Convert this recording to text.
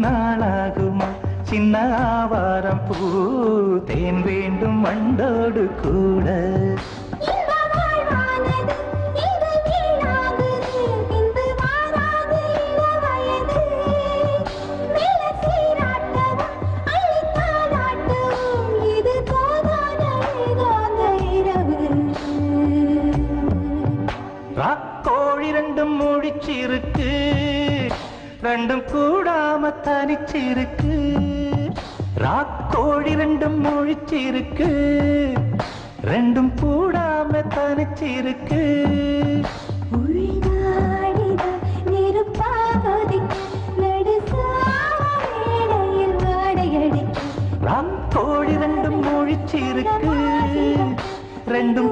நாளாகுமா சின்ன ஆவாரம் பூ தேன் வேண்டும் வண்டோடு கூட ராக்கோழி ரெண்டும் முழிச்சிருக்கு ரெண்டும் கூடாம தனிச்சிருக்கு ராக்கோழி ரெண்டும் முழிச்சிருக்கு ரெண்டும் கூடாம தனிச்சிருக்கு ராக்கோழி ரெண்டும் முழிச்சிருக்கு ரெண்டும்